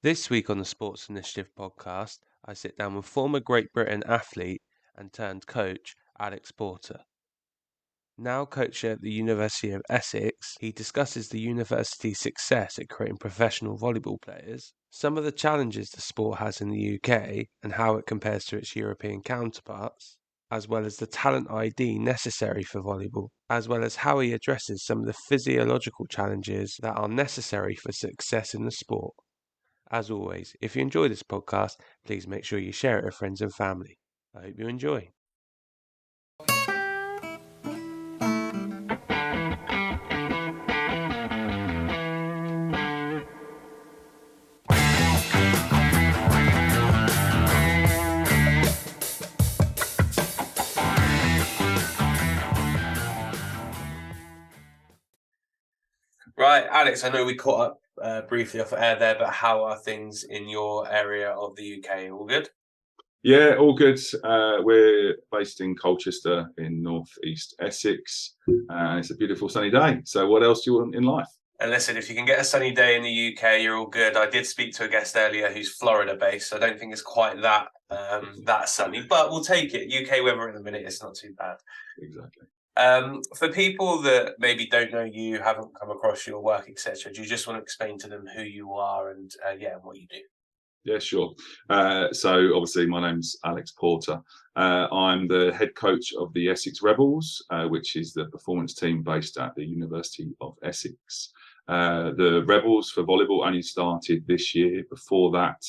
This week on the Sports Initiative podcast, I sit down with former Great Britain athlete and turned coach Alex Porter. Now coach at the University of Essex, he discusses the university's success at creating professional volleyball players, some of the challenges the sport has in the UK and how it compares to its European counterparts, as well as the talent ID necessary for volleyball, as well as how he addresses some of the physiological challenges that are necessary for success in the sport. As always, if you enjoy this podcast, please make sure you share it with friends and family. I hope you enjoy. Right, Alex, I know we caught up briefly off air there, but how are things in your area of the UK? All good? Yeah, all good. We're based in Colchester in northeast Essex, and it's a beautiful sunny day. So what else do you want in life? And listen, if you can get a sunny day in the UK, you're all good. I did speak to a guest earlier who's Florida-based, so I don't think it's quite that sunny, but we'll take it. UK weather in a minute, it's not too bad. Exactly. For people that maybe don't know you, haven't come across your work, etc., do you just want to explain to them who you are and what you do? Yeah, sure. So obviously my name's Alex Porter. I'm the head coach of the Essex Rebels, which is the performance team based at the University of Essex. The Rebels for volleyball only started this year. Before that,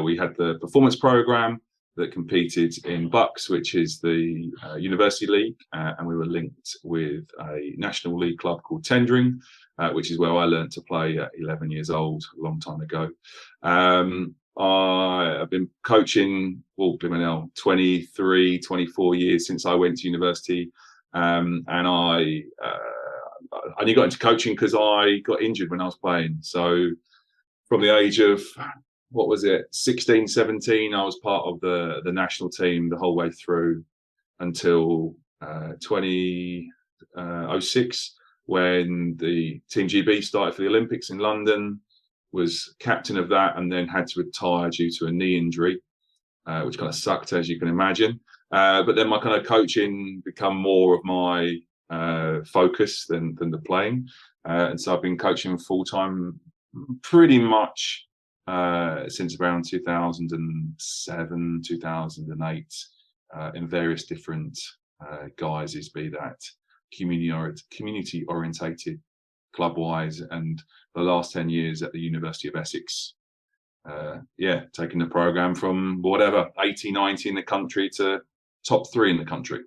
we had the performance program that competed in Bucks, which is the University League, and we were linked with a National League club called Tendring, which is where I learned to play at 11 years old, a long time ago. I've been coaching, 23, 24 years since I went to university. And I only got into coaching because I got injured when I was playing. So from the age of, 16, 17, I was part of the national team the whole way through until 2006, when the Team GB started for the Olympics in London. Was captain of that and then had to retire due to a knee injury, which kind of sucked, as you can imagine. But then my kind of coaching become more of my focus than the playing. And so I've been coaching full-time pretty much since around 2007, 2008, in various different guises, be that community orientated, club-wise, and the last 10 years at the University of Essex. Taking the program from 80, 90 in the country to top 3 in the country.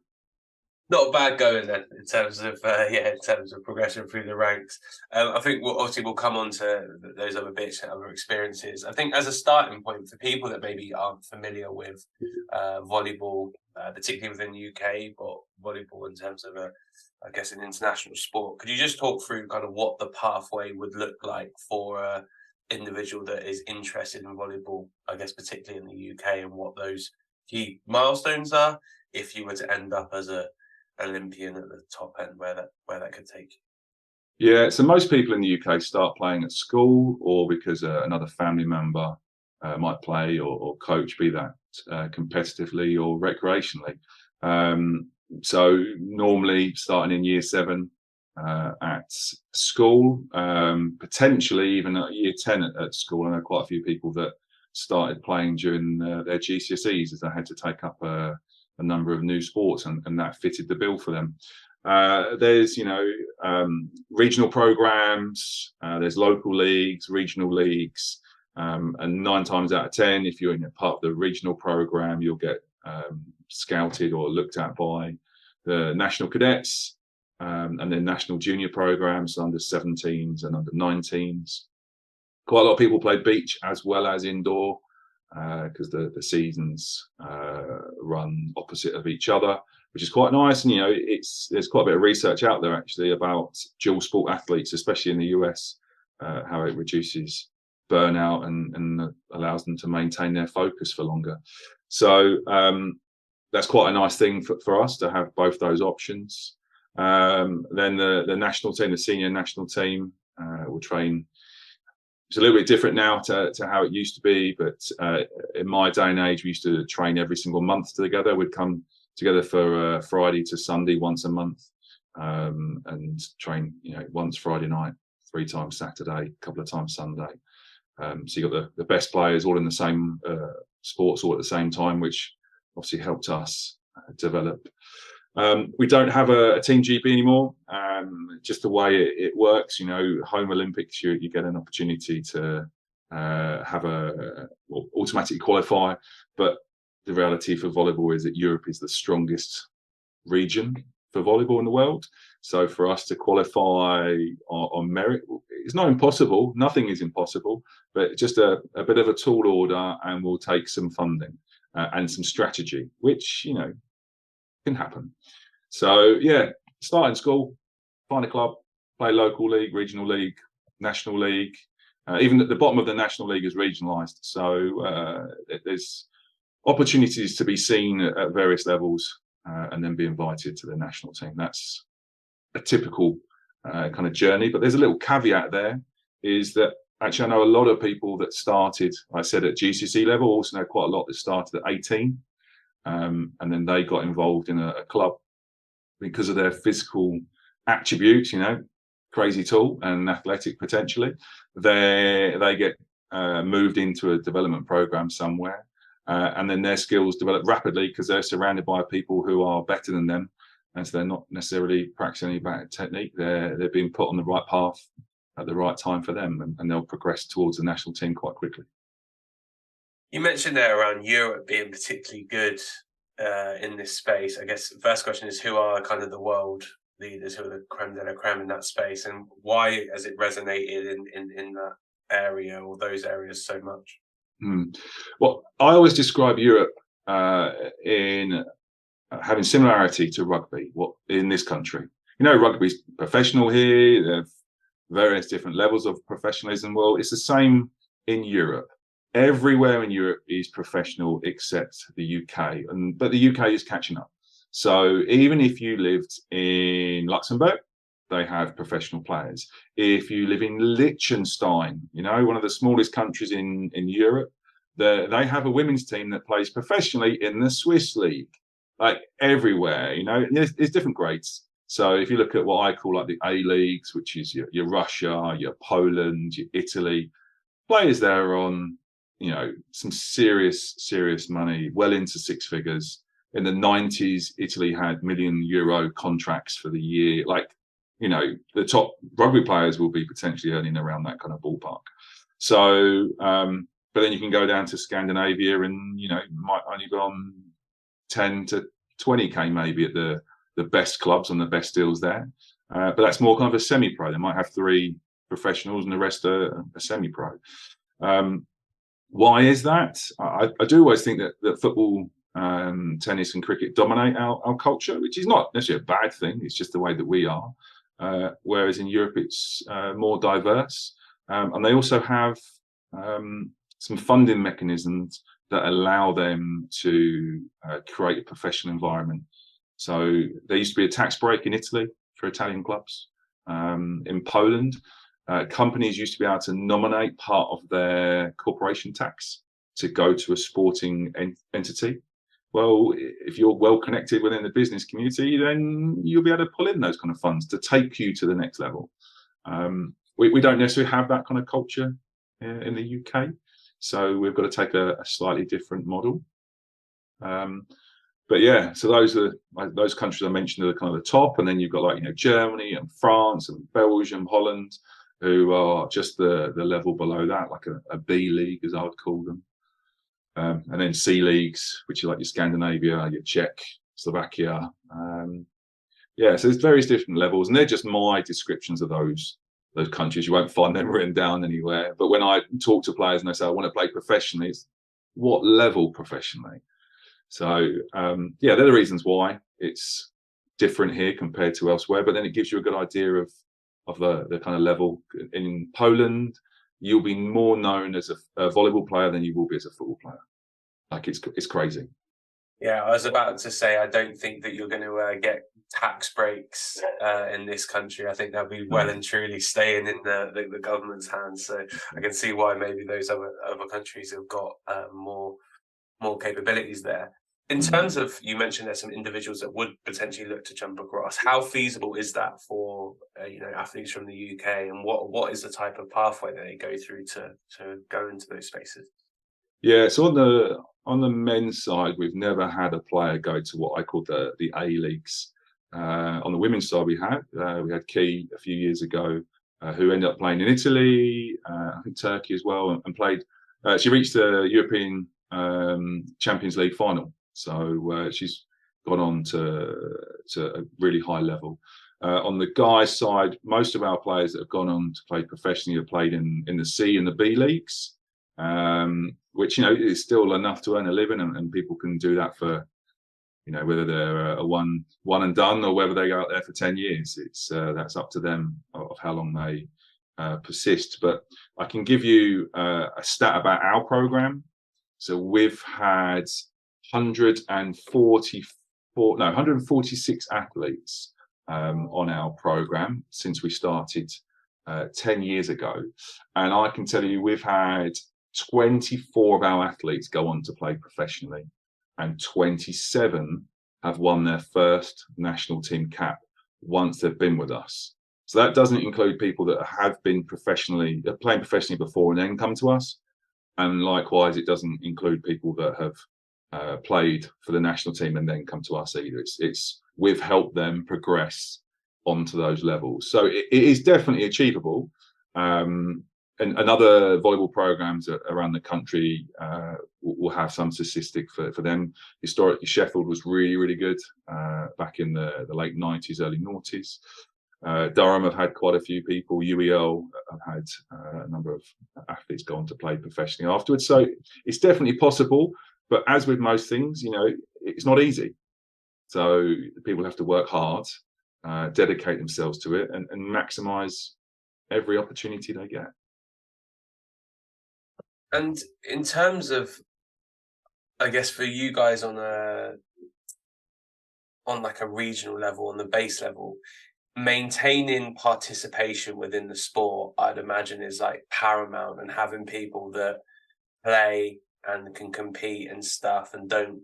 Not a bad going then in terms of progression through the ranks. I think we'll come on to those other bits and other experiences. I think as a starting point for people that maybe aren't familiar with volleyball, particularly within the UK, but volleyball in terms of an international sport, could you just talk through kind of what the pathway would look like for an individual that is interested in volleyball, I guess particularly in the UK, and what those key milestones are if you were to end up as a Olympian at the top end, where that could take you? Yeah, so most people in the UK start playing at school, or because another family member might play or coach, be that competitively or recreationally. So normally starting in year 7 at school, potentially even at year 10 at school. I know quite a few people that started playing during their GCSEs, as they had to take up a number of new sports, and that fitted the bill for them. There's regional programs, there's local leagues, regional leagues, and 9 times out of 10, if you're in a part of the regional program, you'll get scouted or looked at by the national cadets, and then national junior programs, under 17s and under 19s. Quite a lot of people play beach as well as indoor, because the seasons run opposite of each other, which is quite nice. And there's quite a bit of research out there actually about dual sport athletes, especially in the US, how it reduces burnout and allows them to maintain their focus for longer. So that's quite a nice thing for us to have both those options. Then the national team, the senior national team, will train It's a little bit different now to how it used to be, but in my day and age, we used to train every single month together. We'd come together for Friday to Sunday once a month, and train, once Friday night, 3 times Saturday, a couple of times Sunday. So you got the best players all in the same sports all at the same time, which obviously helped us develop. We don't have a Team GB anymore. Just the way it works, home Olympics, you get an opportunity to automatically qualify. But the reality for volleyball is that Europe is the strongest region for volleyball in the world. So for us to qualify on merit, it's not impossible. Nothing is impossible, but just a bit of a tall order, and we'll take some funding and some strategy, which, can happen. So yeah, start in school, find a club, play local league, regional league, national league. Even at the bottom of the national league is regionalised. So there's opportunities to be seen at various levels, and then be invited to the national team. That's a typical kind of journey. But there's a little caveat there, is that actually I know a lot of people that started, I said, at GCSE level, also know quite a lot that started at 18. And then they got involved in a club because of their physical attributes, crazy tall and athletic potentially. They get moved into a development program somewhere, and then their skills develop rapidly because they're surrounded by people who are better than them, and so they're not necessarily practicing any bad technique. They're being put on the right path at the right time for them, and they'll progress towards the national team quite quickly. You mentioned there around Europe being particularly good in this space. I guess the first question is, who are kind of the world leaders, who are the creme de la creme in that space, and why has it resonated in that area or those areas so much? Well, I always describe Europe in having similarity to rugby. In this country, rugby's professional here. There are various different levels of professionalism. Well, it's the same in Europe. Everywhere in Europe is professional except the UK, but the UK is catching up. So even if you lived in Luxembourg, they have professional players. If you live in Liechtenstein, one of the smallest countries in Europe, they have a women's team that plays professionally in the Swiss league. Like everywhere, there's different grades. So if you look at what I call like the A leagues, which is your Russia, your Poland, your Italy, players there are on some serious money, well into 6 figures. In the 90s, Italy had €1 million contracts for the year. The top rugby players will be potentially earning around that kind of ballpark. So, but then you can go down to Scandinavia, and might only go on 10 to 20k maybe at the best clubs on the best deals there. But that's more kind of a semi-pro. They might have 3 professionals and the rest are semi-pro. Why is that? I do always think that football, tennis and cricket dominate our culture, which is not necessarily a bad thing. It's just the way that we are. Whereas in Europe, it's more diverse. And they also have some funding mechanisms that allow them to create a professional environment. So there used to be a tax break in Italy for Italian clubs. In Poland, companies used to be able to nominate part of their corporation tax to go to a sporting entity. Well, if you're well connected within the business community, then you'll be able to pull in those kind of funds to take you to the next level. We don't necessarily have that kind of culture in the UK, so we've got to take a slightly different model. But yeah, so those countries I mentioned are kind of the top, and then you've got Germany and France and Belgium, Holland, who are just the level below that, like a B league, as I would call them. And then C leagues, which are like your Scandinavia, your Czech, Slovakia. So there's various different levels, and they're just my descriptions of those countries. You won't find them written down anywhere. But when I talk to players and they say, I want to play professionally, it's what level professionally? So they're the reasons why it's different here compared to elsewhere. But then it gives you a good idea of the kind of level. In Poland, you'll be more known as a volleyball player than you will be as a football player. Like it's crazy. Yeah, I was about to say, I don't think that you're going to get tax breaks in this country. I think they'll be well and truly staying in the government's hands. So I can see why maybe those other countries have got more capabilities there. In terms of, you mentioned there's some individuals that would potentially look to jump across. How feasible is that for athletes from the UK, and what is the type of pathway that they go through to go into those spaces? Yeah, so on the men's side, we've never had a player go to what I call the A leagues. On the women's side, we had Key a few years ago, who ended up playing in Italy, I think Turkey as well, and played. She reached the European Champions League final, so she's gone on to a really high level. On the guys' side, most of our players that have gone on to play professionally have played in the C and the B leagues, which is still enough to earn a living, and people can do that for whether they're a one and done or whether they go out there for 10 years. It's that's up to them of how long they persist. But I can give you a stat about our program. So we've had 146 athletes on our program since we started 10 years ago, and I can tell you we've had 24 of our athletes go on to play professionally, and 27 have won their first national team cap once they've been with us. So that doesn't include people that have been playing professionally before and then come to us. And likewise, it doesn't include people that have played for the national team and then come to us either. We've helped them progress onto those levels. So it is definitely achievable. And other volleyball programs around the country will have some statistic for them. Historically, Sheffield was really, really good back in the late 90s, early noughties. Durham have had quite a few people. UEL have had a number of athletes go on to play professionally afterwards. So it's definitely possible. But as with most things, it's not easy. So people have to work hard, dedicate themselves to it, and maximise every opportunity they get. And in terms of, I guess, for you guys on like a regional level, on the base level, maintaining participation within the sport, I'd imagine, is like paramount, and having people that play and can compete and stuff and don't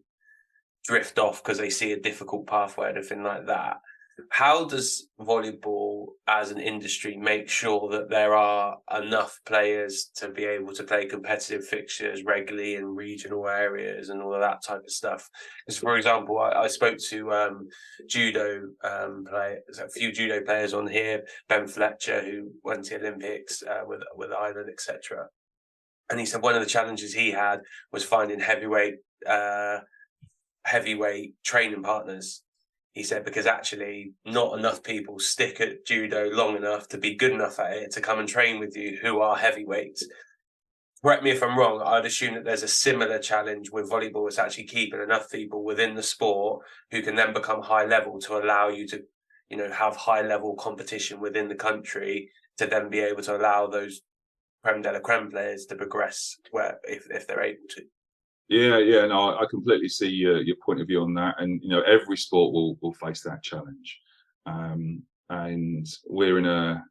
drift off because they see a difficult pathway or anything like that. How does volleyball as an industry make sure that there are enough players to be able to play competitive fixtures regularly in regional areas and all of that type of stuff? Because, for example, I spoke to judo players, a few judo players on here, Ben Fletcher, who went to the Olympics with Ireland, etc. And he said one of the challenges he had was finding heavyweight training partners. He said, because actually not enough people stick at judo long enough to be good enough at it to come and train with you who are heavyweights. Correct me if I'm wrong, I'd assume that there's a similar challenge with volleyball. It's actually keeping enough people within the sport who can then become high level to allow you to, have high level competition within the country to then be able to allow those creme de la creme players to progress if they're able to. Yeah, no, I completely see your point of view on that, and every sport will face that challenge, and we're in a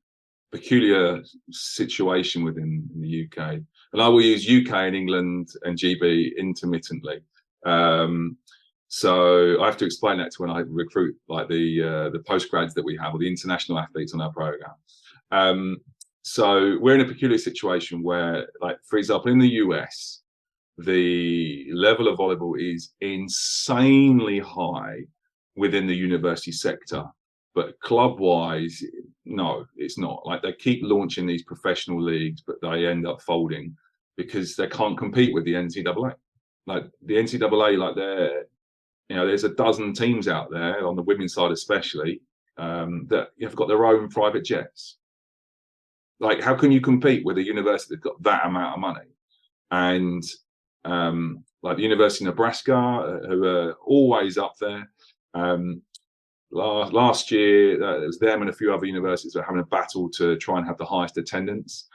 peculiar situation within the UK, and I will use UK and England and GB intermittently. So I have to explain that to when I recruit like the postgrads that we have, or the international athletes on our program. So we're in a peculiar situation where, like, for example, in the US, the level of volleyball is insanely high within the university sector, but club-wise, no, it's not. Like, they keep launching these professional leagues, but they end up folding because they can't compete with the NCAA. Like, the NCAA, like, there's a dozen teams out there on the women's side, especially, that have got their own private jets. Like, how can you compete with a university that's got that amount of money? And like the University of Nebraska, who are always up there. Last year, it was them and a few other universities that were having a battle to try and have the highest attendance.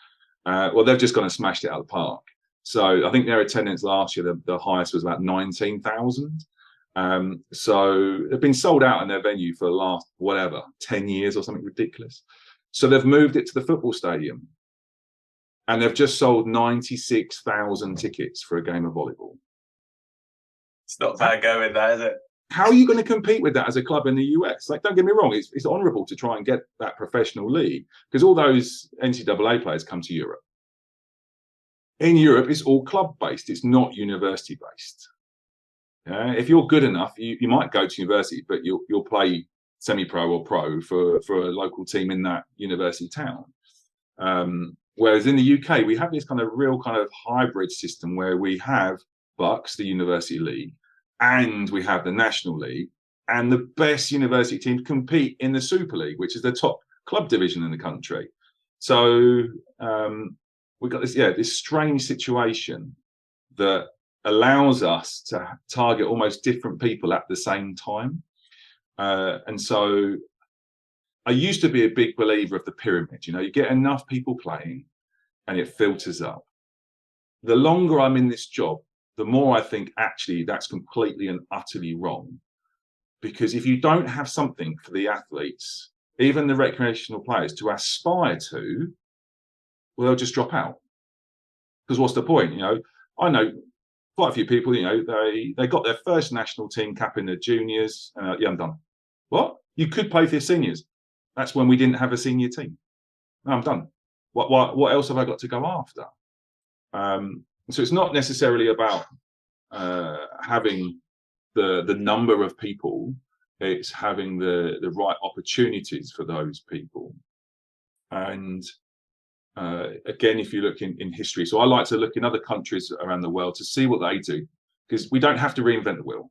Well, they've just gone and smashed it out of the park. So I think their attendance last year, the highest was about 19,000. So they've been sold out in their venue for the last, 10 years or something ridiculous. So they've moved it to the football stadium. And they've just sold 96,000 tickets for a game of volleyball. It's not bad going there, is it? How are you going to compete with that as a club in the US? Like, don't get me wrong, it's honourable to try and get that professional league, because all those NCAA players come to Europe. In Europe, it's all club-based. It's not university-based. If you're good enough, you might go to university, but you'll play semi-pro or pro for a local team in that university town. Whereas in the UK, we have this kind of real kind of hybrid system where we have Bucks, the University League, and we have the National League, and the best university teams compete in the Super League, which is the top club division in the country. So we've got this strange situation that allows us to target almost different people at the same time. And so I used to be a big believer of the pyramid. You get enough people playing and it filters up. The longer I'm in this job, the more I think actually that's completely and utterly wrong. Because if you don't have something for the athletes, even the recreational players, to aspire to, well, they'll just drop out. Because what's the point? I know quite a few people, they got their first national team cap in the juniors. Yeah, I'm done. What? You could play for your seniors. That's when we didn't have a senior team. No, I'm done. What else have I got to go after? So it's not necessarily about having the number of people. It's having the right opportunities for those people. And again, if you look in history, so I like to look in other countries around the world to see what they do, because we don't have to reinvent the wheel.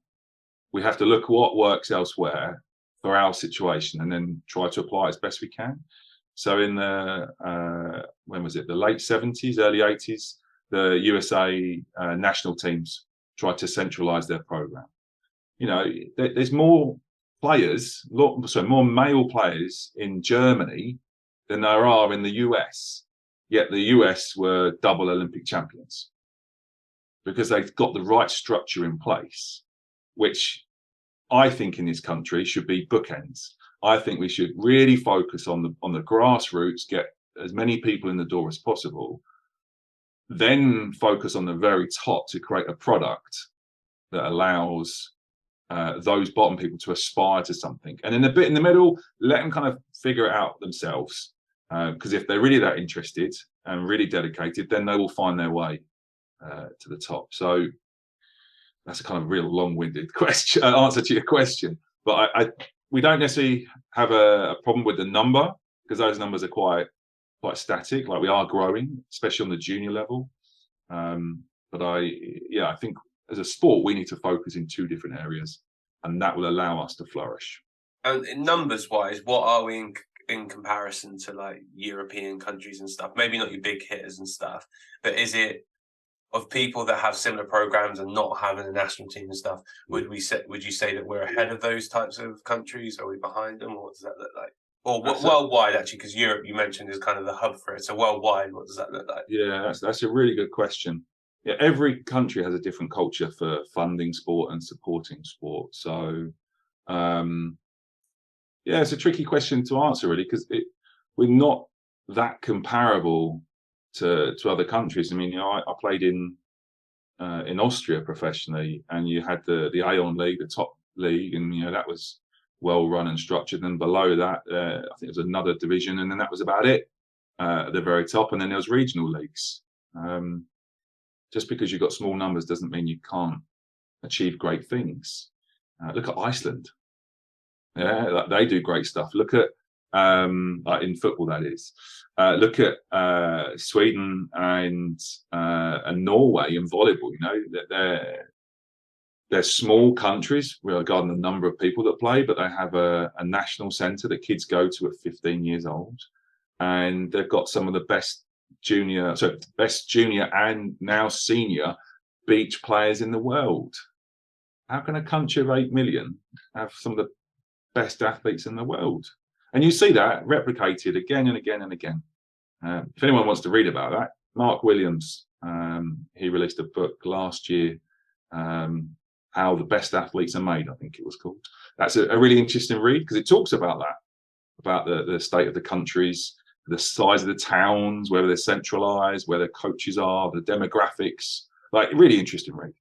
We have to look at what works elsewhere for our situation and then try to apply it as best we can. So in the when was it, the late 70s, early 80s, the USA national teams tried to centralize their program. There's more players, more male players in Germany than there are in the US. Yet the US were double Olympic champions because they've got the right structure in place, which I think in this country should be bookends. I think we should really focus on the grassroots, get as many people in the door as possible, then focus on the very top to create a product that allows those bottom people to aspire to something. And then a bit in the middle, let them kind of figure it out themselves. Because if they're really that interested and really dedicated, then they will find their way to the top. So that's a kind of real long-winded answer to your question. But we don't necessarily have a problem with the number, because those numbers are quite static. Like, we are growing, especially on the junior level. But I think as a sport, we need to focus in two different areas, and that will allow us to flourish. And numbers-wise, what are we in comparison to like European countries and stuff? Maybe not your big hitters and stuff, but is it of people that have similar programs and not having a national team and stuff? Would you say that we're ahead of those types of countries? Are we behind them? Or what does that look like? Or worldwide, actually, because Europe, you mentioned, is kind of the hub for it. So worldwide, what does that look like? Yeah, that's a really good question. Yeah, every country has a different culture for funding sport and supporting sport. So, it's a tricky question to answer, really, because we're not that comparable to other countries. I mean, I played in Austria professionally, and you had the Aon League, the top league, and that was well run and structured. And below that, I think it was another division, and then that was about it at the very top. And then there was regional leagues. Just because you've got small numbers doesn't mean you can't achieve great things. Look at Iceland. Yeah, they do great stuff. Look at in football, that is. Look at Sweden and Norway in volleyball. They're small countries regarding the number of people that play, but they have a national centre that kids go to at 15 years old, and they've got some of the best junior and now senior beach players in the world. How can a country of 8 million have some of the best athletes in the world? And you see that replicated again and again and again. If anyone wants to read about that, Mark Williams, he released a book last year How the Best Athletes Are Made, I think it was called. That's a really interesting read, because it talks about that, about the state of the countries, the size of the towns, whether they're centralized, where their coaches are, the demographics. Like, really interesting read.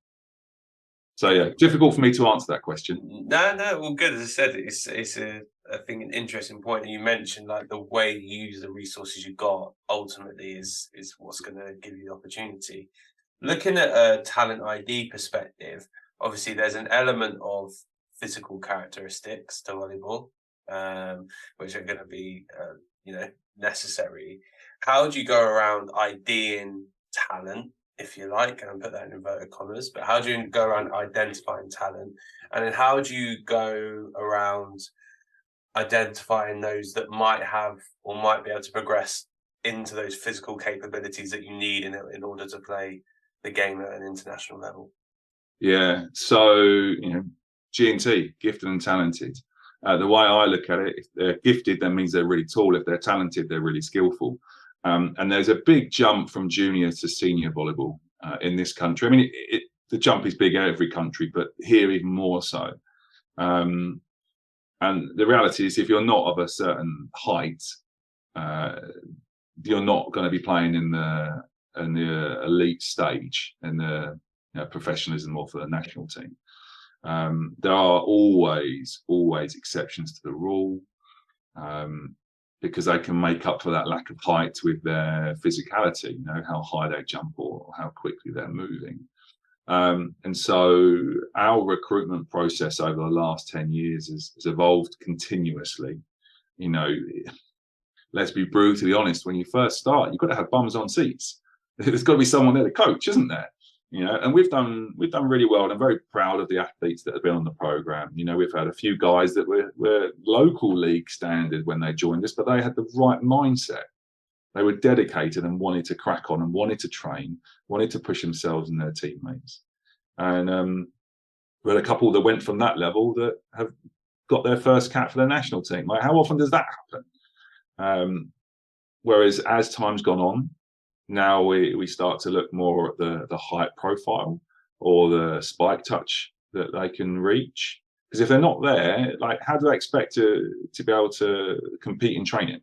So yeah, difficult for me to answer that question. No, well, good. As I said, it's I think an interesting point. And you mentioned like the way you use the resources you got ultimately is what's going to give you the opportunity. Looking at a talent ID perspective, obviously there's an element of physical characteristics to volleyball, which are going to be necessary. How do you go around IDing talent, if you like, and put that in inverted commas, but how do you go around identifying talent? And then how do you go around identifying those that might have or might be able to progress into those physical capabilities that you need in order to play the game at an international level? Yeah, so G&T, gifted and talented. The way I look at it, if they're gifted, that means they're really tall. If they're talented, they're really skillful. And there's a big jump from junior to senior volleyball in this country. I mean, the jump is big in every country, but here even more so. And the reality is, if you're not of a certain height, you're not going to be playing in the elite stage, in the professionalism or for the national team. There are always exceptions to the rule, because they can make up for that lack of height with their physicality, how high they jump or how quickly they're moving. And so our recruitment process over the last 10 years has evolved continuously. Let's be brutally honest, when you first start, you've got to have bums on seats. There's got to be someone there to coach, isn't there? And we've done really well, and I'm very proud of the athletes that have been on the program. We've had a few guys that were local league standard when they joined us, but they had the right mindset. They were dedicated and wanted to crack on and wanted to train, wanted to push themselves and their teammates. And we had a couple that went from that level that have got their first cap for their national team. Like, how often does that happen? Whereas as time's gone on, now we start to look more at the height profile or the spike touch that they can reach. Because if they're not there, like, how do they expect to be able to compete in training?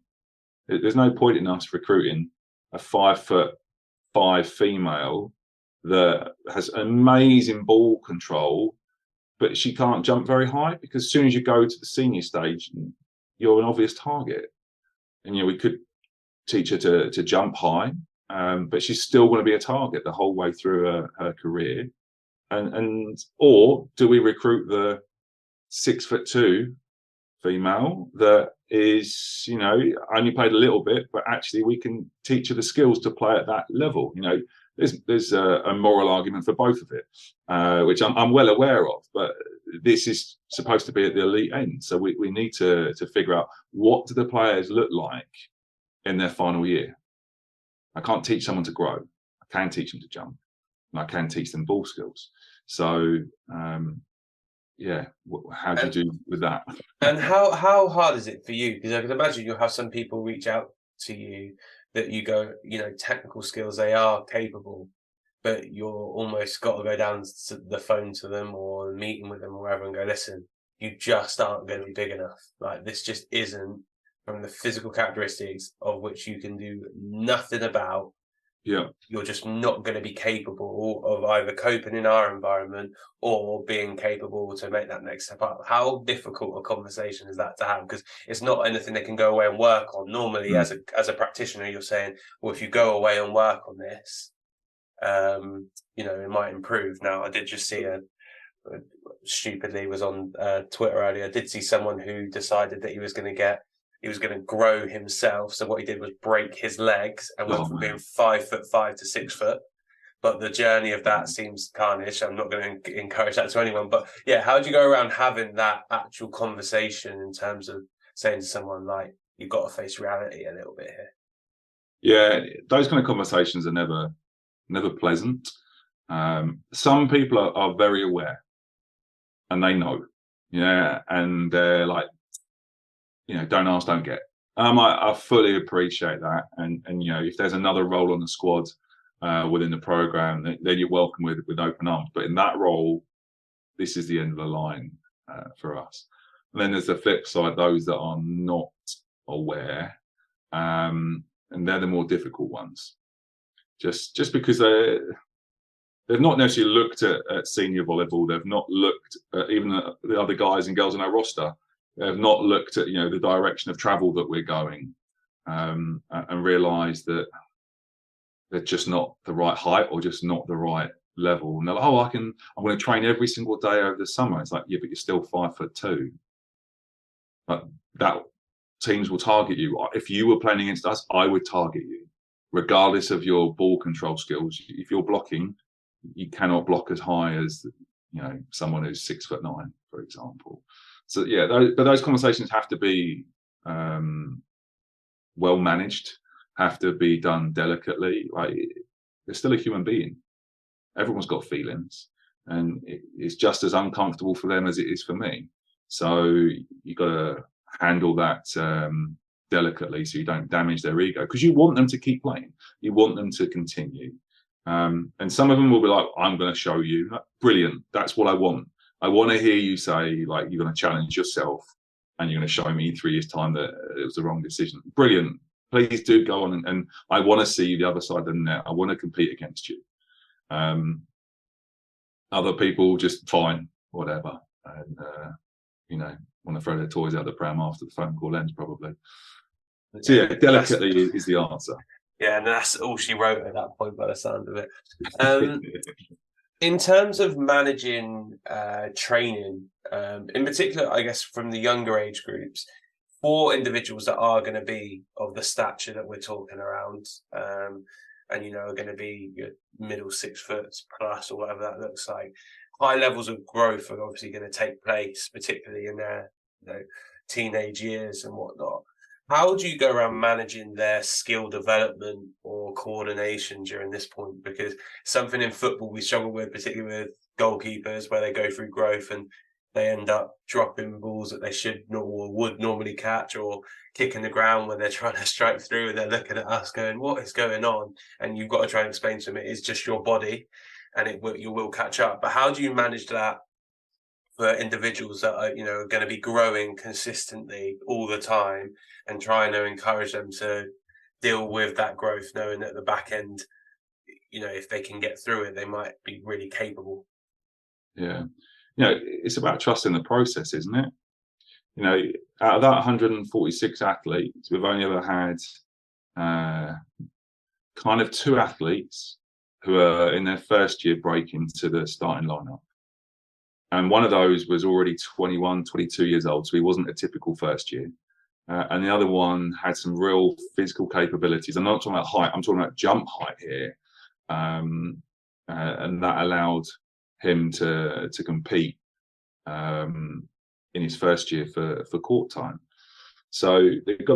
There's no point in us recruiting a 5'5" female that has amazing ball control, but she can't jump very high, because as soon as you go to the senior stage, you're an obvious target. And we could teach her to jump high, but she's still going to be a target the whole way through her career. Or do we recruit the 6'2" female that is, only played a little bit, but actually we can teach her the skills to play at that level? There's a moral argument for both of it, which I'm well aware of, but this is supposed to be at the elite end. So we need to figure out, what do the players look like in their final year? I can't teach someone to grow. I can teach them to jump, and I can teach them ball skills. So how do you do with that? And how hard is it for you? Because I can imagine you'll have some people reach out to you that you go, technical skills, they are capable, but you're almost got to go down to the phone to them or meeting with them or wherever and go, listen, you just aren't going to be big enough. Like, this just isn't, from the physical characteristics of which you can do nothing about. Yeah, you're just not going to be capable of either coping in our environment or being capable to make that next step up. How difficult a conversation is that to have? Because it's not anything they can go away and work on. Normally, as a practitioner, you're saying, well, if you go away and work on this, it might improve. Now, I did just see stupidly was on Twitter earlier. I did see someone who decided that he was going to grow himself. So what he did was break his legs and went from being 5'5" to 6 foot. But the journey of that seems carnage. I'm not going to encourage that to anyone. But yeah, how do you go around having that actual conversation in terms of saying to someone, like, you've got to face reality a little bit here? Yeah, those kind of conversations are never pleasant. Some people are very aware, and they know. And they're like, don't ask, don't get. I fully appreciate that, and if there's another role on the squad within the program, then you're welcome with open arms. But in that role, this is the end of the line for us. And then there's the flip side, those that are not aware, and they're the more difficult ones. Just because they've not necessarily looked at senior volleyball, they've not looked at even the other guys and girls on our roster. They've not looked at the direction of travel that we're going, and realised that they're just not the right height or just not the right level. And they're like, oh, I'm going to train every single day over the summer. It's like, yeah, but you're still 5'2". But that teams will target you. If you were playing against us, I would target you, regardless of your ball control skills. If you're blocking, you cannot block as high as someone who's 6'9", for example. So yeah, but those conversations have to be well managed, have to be done delicately. Like, they're still a human being. Everyone's got feelings, and it's just as uncomfortable for them as it is for me. So you got to handle that delicately, so you don't damage their ego, because you want them to keep playing. You want them to continue. And some of them will be like, I'm going to show you. Brilliant. That's what I want. I want to hear you say, like, you're going to challenge yourself and you're going to show me in 3 years' time that it was the wrong decision. Brilliant. Please do go on. And I want to see the other side of the net. I want to compete against you. Other people just fine, whatever. And, want to throw their toys out the pram after the phone call ends, probably. So yeah, delicately is the answer. Yeah, and that's all she wrote at that point by the sound of it. In terms of managing training, in particular, I guess from the younger age groups, for individuals that are going to be of the stature that we're talking around, and are going to be your middle 6 foot plus, or whatever that looks like, high levels of growth are obviously going to take place, particularly in their teenage years and whatnot. How do you go around managing their skill development or coordination during this point? Because something in football we struggle with, particularly with goalkeepers, where they go through growth and they end up dropping balls that they should or would normally catch, or kicking the ground when they're trying to strike through and they're looking at us going, what is going on? And you've got to try and explain to them it is just your body and you will catch up. But how do you manage that for individuals that are, going to be growing consistently all the time, and trying to encourage them to deal with that growth, knowing that the back end, if they can get through it, they might be really capable? Yeah. It's about trusting the process, isn't it? Out of that 146 athletes, we've only ever had kind of 2 athletes who are in their first year break into the starting lineup. And one of those was already 21, 22 years old, so he wasn't a typical first year. And the other one had some real physical capabilities. I'm not talking about height, I'm talking about jump height here. And that allowed him to compete in his first year for court time. So they've got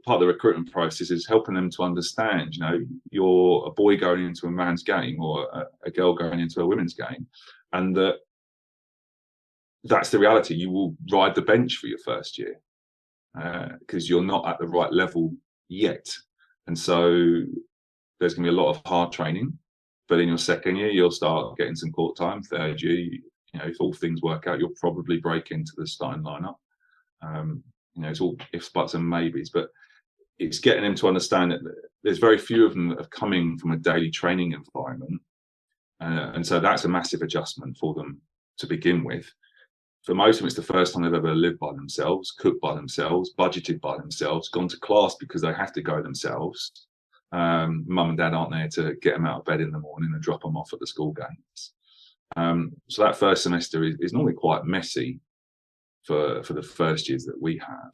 part of the recruitment process is helping them to understand, you're a boy going into a man's game, or a girl going into a women's game, and that's the reality. You will ride the bench for your first year because you're not at the right level yet. And so there's going to be a lot of hard training, but in your second year, you'll start getting some court time. Third year, if all things work out, you'll probably break into the starting lineup. It's all ifs, buts, and maybes, but it's getting them to understand that there's very few of them that are coming from a daily training environment. And so that's a massive adjustment for them to begin with. For most of them, it's the first time they've ever lived by themselves, cooked by themselves, budgeted by themselves, gone to class because they have to go themselves. Mum and dad aren't there to get them out of bed in the morning and drop them off at the school gates. So that first semester is normally quite messy for the first years that we have.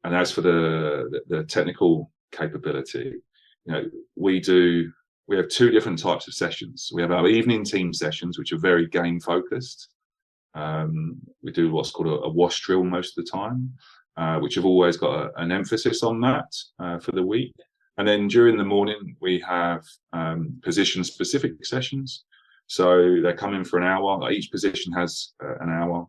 And as for the technical capability, we have 2 different types of sessions. We have our evening team sessions, which are very game focused. We do what's called a wash drill most of the time, which have always got an emphasis on that for the week. And then during the morning, we have position specific sessions. So they come in for an hour. Each position has an hour.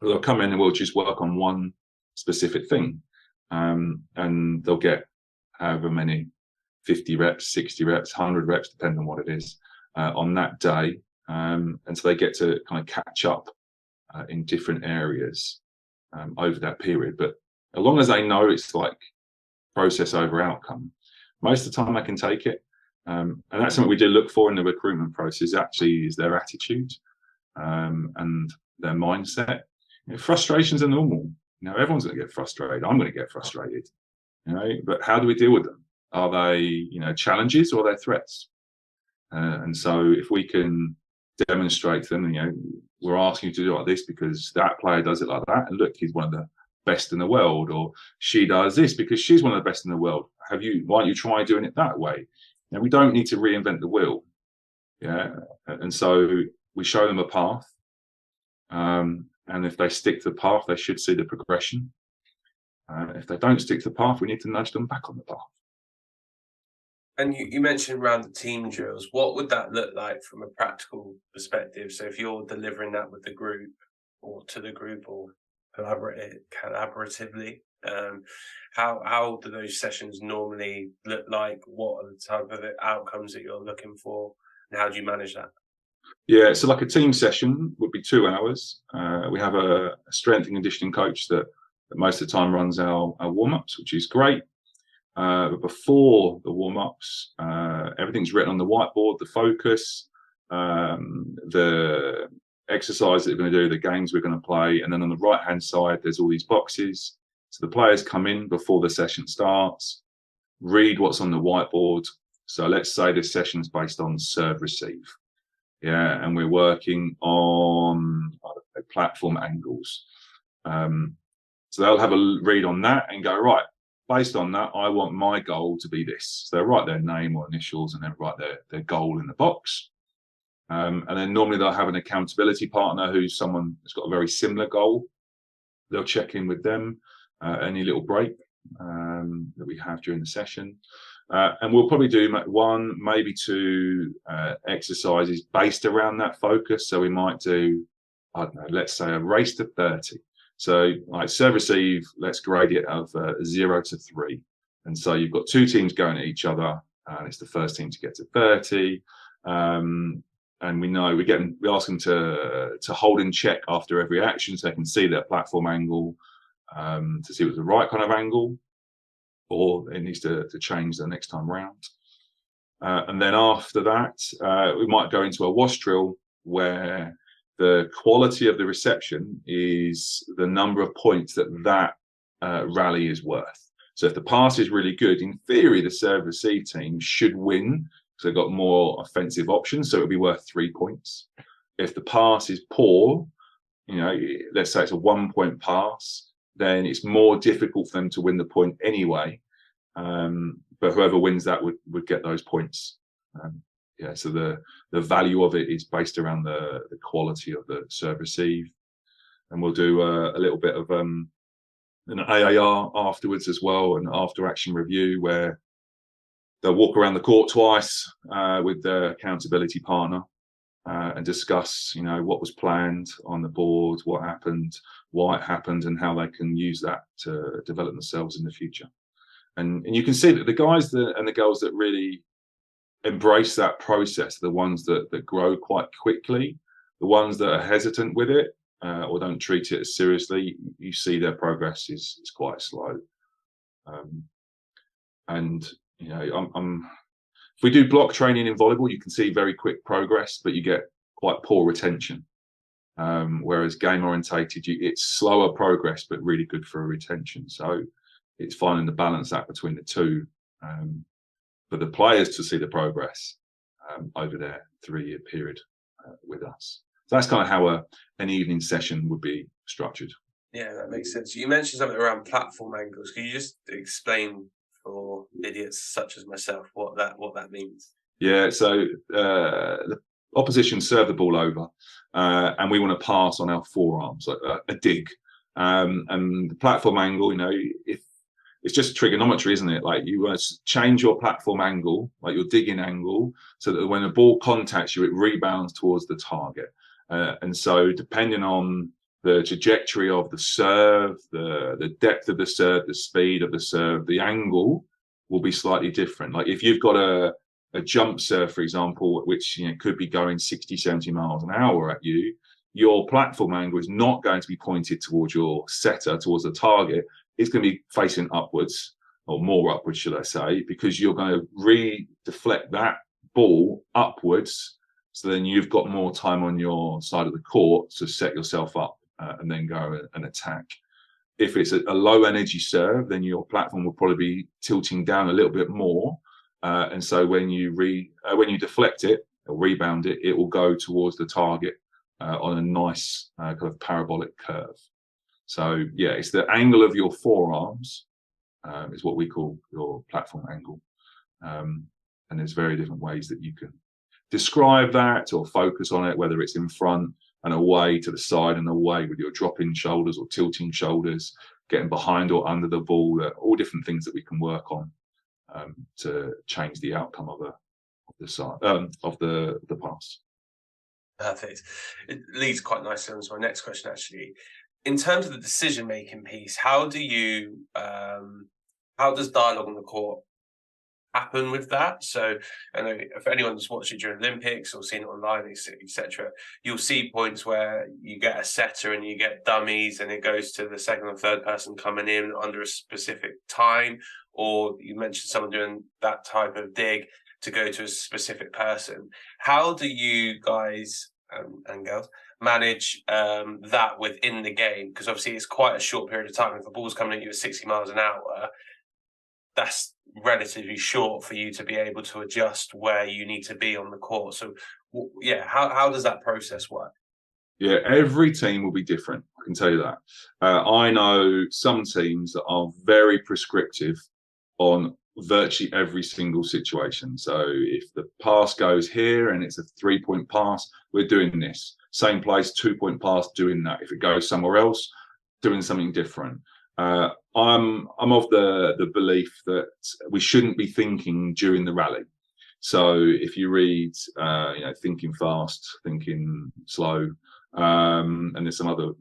They'll come in and we'll just work on one specific thing. And they'll get however many, 50 reps, 60 reps, 100 reps, depending on what it is, on that day. and so they get to kind of catch up in different areas over that period. But as long as they know it's like process over outcome, most of the time I can take it. And that's something we do look for in the recruitment process, actually, is their attitude and their mindset. Frustrations are normal. Everyone's going to get frustrated. I'm going to get frustrated. But how do we deal with them? Are they, challenges, or are they threats? And so if we can demonstrate to them, we're asking you to do it like this because that player does it like that, and look, he's one of the best in the world, or she does this because she's one of the best in the world. Why don't you try doing it that way? We don't need to reinvent the wheel. And so we show them a path, and if they stick to the path, they should see the progression. If they don't stick to the path, we need to nudge them back on the path. And you mentioned around the team drills. What would that look like from a practical perspective? So if you're delivering that with the group, or to the group, or collaboratively, how do those sessions normally look like? What are the type of outcomes that you're looking for, and how do you manage that? Yeah, so like a team session would be 2 hours. We have a strength and conditioning coach that most of the time runs our warm-ups, which is great. But before the warm-ups, everything's written on the whiteboard, the focus, the exercise that we're going to do, the games we're going to play. And then on the right-hand side, there's all these boxes. So the players come in before the session starts, read what's on the whiteboard. So let's say this session's based on serve receive. And we're working on platform angles. So they'll have a read on that and go, right, based on that, I want my goal to be this. So they'll write their name or initials and then write their goal in the box. And then normally they'll have an accountability partner who's someone that's got a very similar goal. They'll check in with them any little break that we have during the session. And we'll probably do 1, maybe 2 exercises based around that focus. So we might do, I don't know, let's say a race to 30. So like serve receive, let's grade it of 0 to 3. And so you've got 2 teams going at each other, and it's the first team to get to 30. And we know we ask them to hold in check after every action, so they can see their platform angle, to see if it's the right kind of angle, or it needs to change the next time round. And then after that, we might go into a wash drill where the quality of the reception is the number of points that rally is worth. So if the pass is really good, in theory, the serve receive team should win because they've got more offensive options, so it'll be worth 3 points. If the pass is poor, let's say it's a 1-point pass, then it's more difficult for them to win the point anyway. But whoever wins that would get those points. So the value of it is based around the quality of the serve receive. And we'll do a little bit of an AAR afterwards as well, an after action review where they'll walk around the court twice with the accountability partner and discuss, what was planned on the board, what happened, why it happened, and how they can use that to develop themselves in the future. And you can see that the guys and the girls that really embrace that process, the ones that grow quite quickly, the ones that are hesitant with it or don't treat it as seriously, you see their progress is quite slow. If we do block training in volleyball, you can see very quick progress, but you get quite poor retention. Whereas game orientated, it's slower progress, but really good for retention. So it's finding the balance act between the two. For the players to see the progress over their 3-year period with us. So that's kind of how an evening session would be structured. Yeah, that makes sense. You mentioned something around platform angles. Can you just explain for idiots such as myself what that means? Yeah, so the opposition serve the ball over, and we want to pass on our forearms, like a dig. And the platform angle, if it's just trigonometry, isn't it? Like you want to change your platform angle, like your digging angle, so that when the ball contacts you, it rebounds towards the target. And so depending on the trajectory of the serve, the depth of the serve, the speed of the serve, the angle will be slightly different. Like if you've got a jump serve, for example, which could be going 60, 70 miles an hour at you, your platform angle is not going to be pointed towards your setter, towards the target. It's going to be facing upwards, or more upwards, should I say, because you're going to re-deflect that ball upwards. So then you've got more time on your side of the court to set yourself up and then go and attack. If it's a low energy serve, then your platform will probably be tilting down a little bit more. And so when you deflect it or rebound it, it will go towards the target on a nice kind of parabolic curve. So yeah, it's the angle of your forearms is what we call your platform angle. And there's very different ways that you can describe that or focus on it, whether it's in front and away, to the side and away, with your dropping shoulders or tilting shoulders, getting behind or under the ball. All different things that we can work on to change the outcome of the pass. Perfect. It leads quite nicely on to my next question, actually. In terms of the decision-making piece, how does dialogue on the court happen with that? So I know if anyone's watched it during Olympics or seen it online, etc., you'll see points where you get a setter and you get dummies and it goes to the second or third person coming in under a specific time, or you mentioned someone doing that type of dig to go to a specific person. How do you guys and girls manage that within the game? Because obviously it's quite a short period of time. If a ball's coming at you at 60 miles an hour, that's relatively short for you to be able to adjust where you need to be on the court. So yeah, how does that process work? Yeah, every team will be different, I can tell you that. I know some teams that are very prescriptive on virtually every single situation. So if the pass goes here and it's a 3-point pass, we're doing this. Same place, 2-point pass, doing that. If it goes somewhere else, doing something different. I'm of the belief that we shouldn't be thinking during the rally. So if you read, thinking fast, thinking slow, and there's some other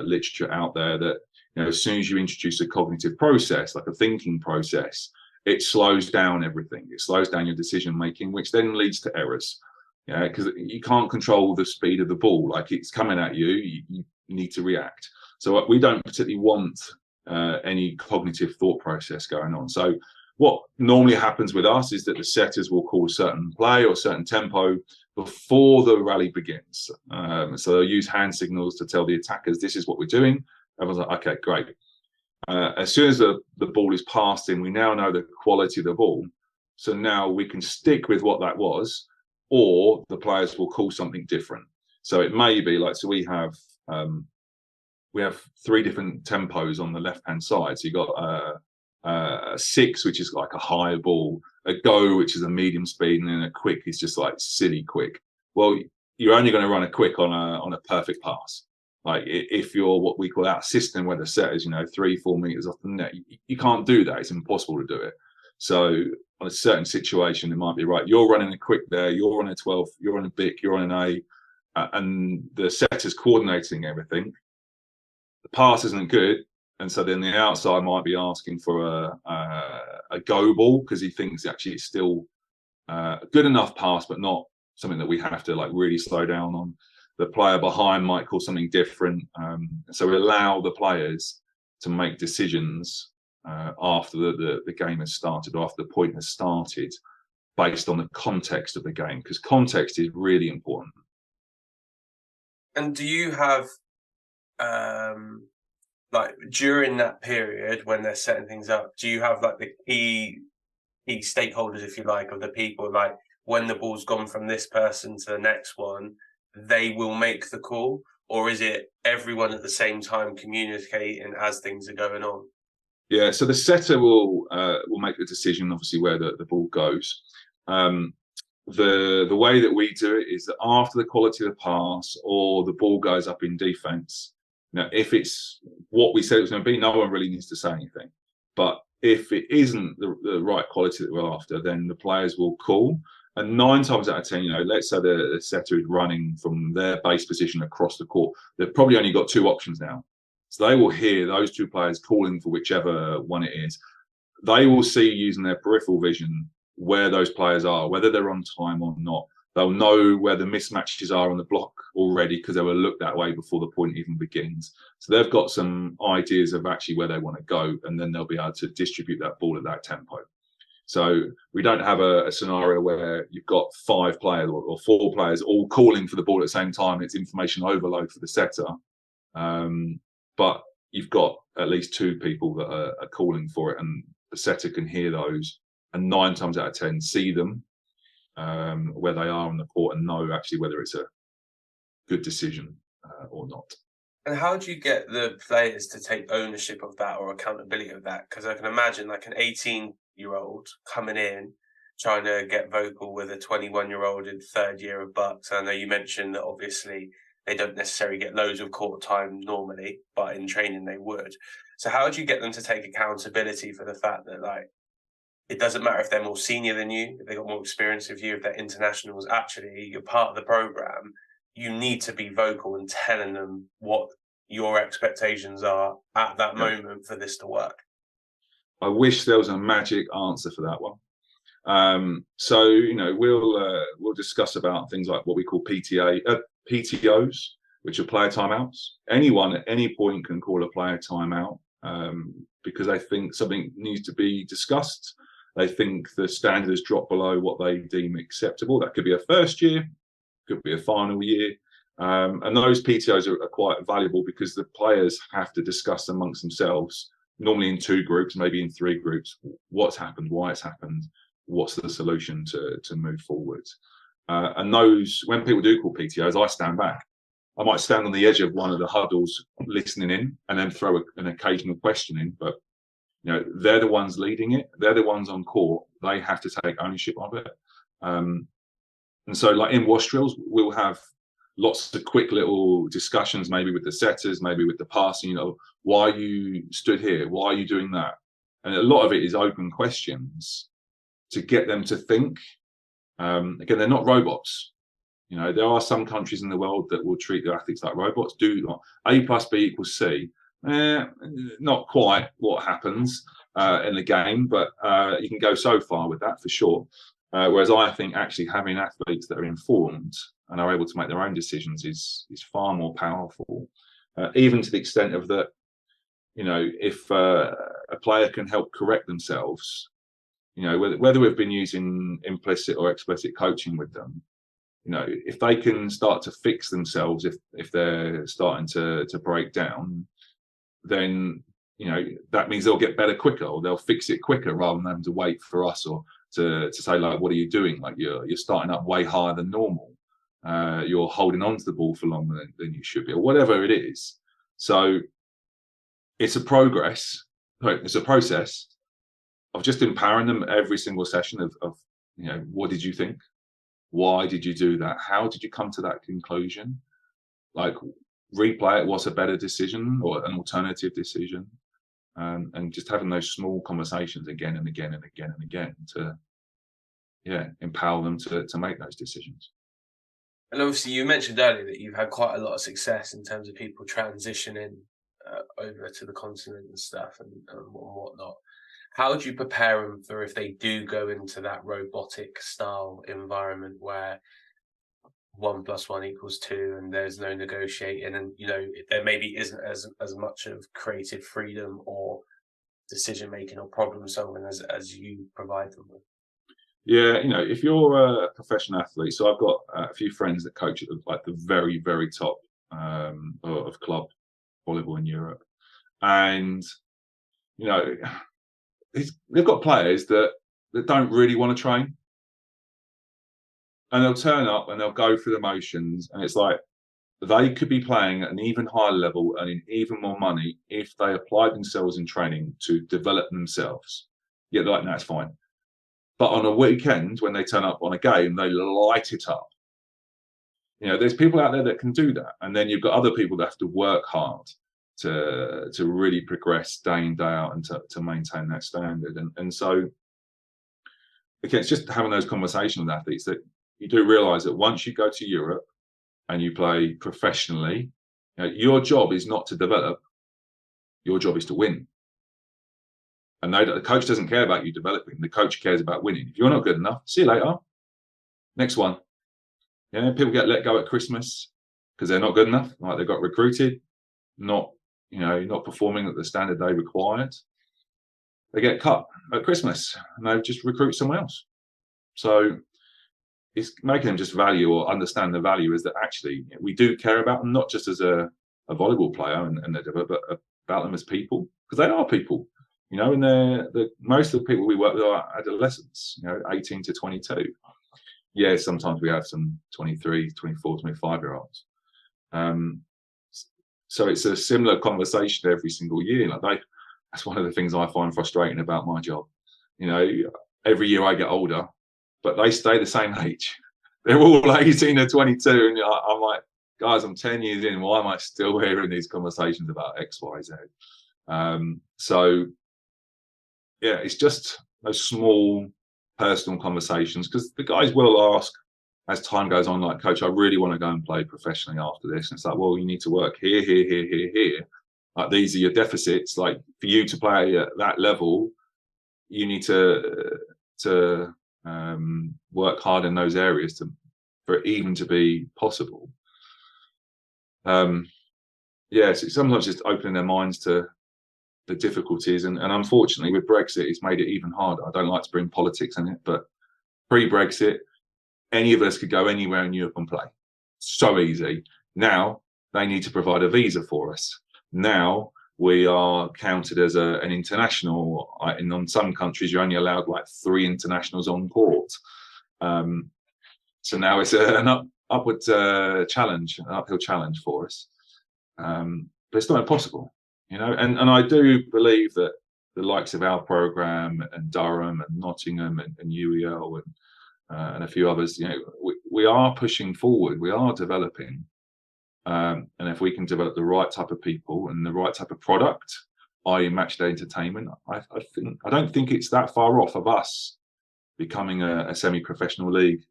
literature out there that as soon as you introduce a cognitive process, like a thinking process, it slows down everything. It slows down your decision making, which then leads to errors. Yeah, because you can't control the speed of the ball. Like, it's coming at you, you need to react. So we don't particularly want any cognitive thought process going on. So what normally happens with us is that the setters will call a certain play or certain tempo before the rally begins. So they'll use hand signals to tell the attackers, this is what we're doing. Everyone's like, okay, great. As soon as the ball is passed in, we now know the quality of the ball. So now we can stick with what that was, or the players will call something different. So it may be like, so we have 3 different tempos on the left-hand side. So you've got a 6, which is like a high ball, a go, which is a medium speed, and then a quick is just like silly quick. Well, you're only going to run a quick on a perfect pass. Like, if you're what we call out system, where the set is 3-4 meters off the net, you can't do that. It's impossible to do it. So on a certain situation, it might be right. You're running a quick there. You're on a 12. You're on a BIC. You're on an A, and the setter's coordinating everything. The pass isn't good, and so then the outside might be asking for a go ball because he thinks actually it's still a good enough pass, but not something that we have to like really slow down on. The player behind might call something different, so we allow the players to make decisions after the game has started, or after the point has started, based on the context of the game, because context is really important. And do you have like during that period when they're setting things up, do you have like the key stakeholders, if you like, of the people, like when the ball's gone from this person to the next one, they will make the call, or is it everyone at the same time communicating as things are going on? Yeah, so the setter will make the decision, obviously, where the ball goes. The way that we do it is that after the quality of the pass or the ball goes up in defense, if it's what we said it was going to be, no one really needs to say anything. But if it isn't the right quality that we're after, then the players will call. And 9 times out of 10, let's say the setter is running from their base position across the court, they've probably only got 2 options now. So they will hear those 2 players calling for whichever one it is. They will see, using their peripheral vision, where those players are, whether they're on time or not. They'll know where the mismatches are on the block already because they will look that way before the point even begins. So they've got some ideas of actually where they want to go, and then they'll be able to distribute that ball at that tempo. So we don't have a scenario where you've got 5 players or 4 players all calling for the ball at the same time. It's information overload for the setter. But you've got at least 2 people that are calling for it, and the setter can hear those, and 9 times out of 10 see them where they are on the court and know actually whether it's a good decision or not. And how do you get the players to take ownership of that or accountability of that? Because I can imagine like an 18-year-old coming in, trying to get vocal with a 21-year-old in 3rd year of Bucks. I know you mentioned that obviously they don't necessarily get loads of court time normally, but in training they would. So how do you get them to take accountability for the fact that, like, it doesn't matter if they're more senior than you, if they've got more experience with you, if they're internationals, actually you're part of the program. You need to be vocal and telling them what your expectations are at that moment for this to work. I wish there was a magic answer for that one. So, you know, we'll discuss about things like what we call PTOs, which are player timeouts. Anyone at any point can call a player timeout because they think something needs to be discussed. They think the standard has dropped below what they deem acceptable. That could be a first year, could be a final year. And those PTOs are quite valuable because the players have to discuss amongst themselves, normally in 2 groups, maybe in 3 groups, what's happened, why it's happened, what's the solution to move forward. And those, when people do call PTOs, I stand back. I might stand on the edge of one of the huddles listening in and then throw an occasional question in, but you know, they're the ones leading it. They're the ones on court. They have to take ownership of it. And so like in wash drills, we'll have lots of quick little discussions, maybe with the setters, maybe with the passing, you know, why you stood here, why are you doing that? And a lot of it is open questions to get them to think. Again, they're not robots. You know, there are some countries in the world that will treat their athletes like robots. Do not. A plus B equals C. Not quite what happens in the game, but you can go so far with that for sure. Whereas I think actually having athletes that are informed and are able to make their own decisions is far more powerful, even to the extent of that, you know, if a player can help correct themselves, you know, whether we've been using implicit or explicit coaching with them, you know, if they can start to fix themselves, if they're starting to break down, then, you know, that means they'll get better quicker, or they'll fix it quicker rather than having to wait for us or to say, like, what are you doing? Like, you're starting up way higher than normal. You're holding on to the ball for longer than you should be, or whatever it is. So it's a process of just empowering them every single session of you know, what did you think? Why did you do that? How did you come to that conclusion? Like, replay it. What's a better decision or an alternative decision? And just having those small conversations again and again and again and again to, empower them to make those decisions. And obviously, you mentioned earlier that you've had quite a lot of success in terms of people transitioning over to the continent and stuff and whatnot. How do you prepare them for if they do go into that robotic style environment where 1 + 1 = 2 and there's no negotiating, and, you know, there maybe isn't as much of creative freedom or decision making or problem solving as you provide them with? Yeah, you know, if you're a professional athlete, so I've got a few friends that coach at the very, very top of club volleyball in Europe, and you know, they've got players that don't really want to train, and they'll turn up and they'll go through the motions, and it's like they could be playing at an even higher level and in even more money if they applied themselves in training to develop themselves. Yeah, they're like, no, it's fine. But on a weekend, when they turn up on a game, they light it up. You know, there's people out there that can do that, and then you've got other people that have to work hard to really progress day in, day out, and to maintain that standard. And so, again, it's just having those conversations with athletes that you do realise that once you go to Europe and you play professionally, you know, your job is not to develop. Your job is to win. And the coach doesn't care about you developing. The coach cares about winning. If you're not good enough, see you later. Next one. Yeah, people get let go at Christmas because they're not good enough. Like they got recruited, not performing at the standard they required. They get cut at Christmas and they just recruit someone else. So it's making them just value or understand the value is that actually we do care about them, not just as a volleyball player but about them as people, because they are people. And most of the people we work with are adolescents, 18 to 22. Yeah, sometimes we have some 23, 24, 25-year-olds. So it's a similar conversation every single year. That's one of the things I find frustrating about my job. Every year I get older, but they stay the same age. They're all 18 or 22, and I'm like, guys, I'm 10 years in. Why am I still hearing these conversations about X, Y, Z? So yeah, it's just those small personal conversations, because the guys will ask as time goes on, like, coach, I really want to go and play professionally after this. And it's like, well, you need to work here, here, here, here, here. Like, these are your deficits. Like, for you to play at that level, you need to work hard in those areas for it even to be possible. So sometimes just opening their minds to the difficulties, and unfortunately with Brexit, it's made it even harder. I don't like to bring politics in it, but pre-Brexit, any of us could go anywhere in Europe and play. So easy. Now they need to provide a visa for us. Now we are counted as an international. In some countries, you're only allowed like 3 internationals on court. So now it's an upward challenge, an uphill challenge for us. But it's not impossible, And I do believe that the likes of our program and Durham and Nottingham and UEL and a few others, we are pushing forward. We are developing. And if we can develop the right type of people and the right type of product, i.e. matchday entertainment, I don't think it's that far off of us becoming a semi-professional league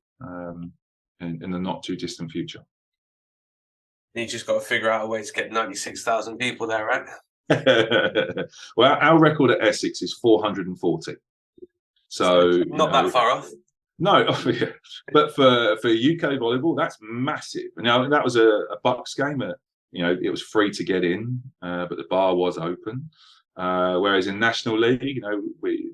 in the not too distant future. You just got to figure out a way to get 96,000 people there, right? Well, our record at Essex is 440. So not that far off. No, but for UK volleyball, that's massive. Now, that was a Bucks game. It was free to get in, but the bar was open. Whereas in National League,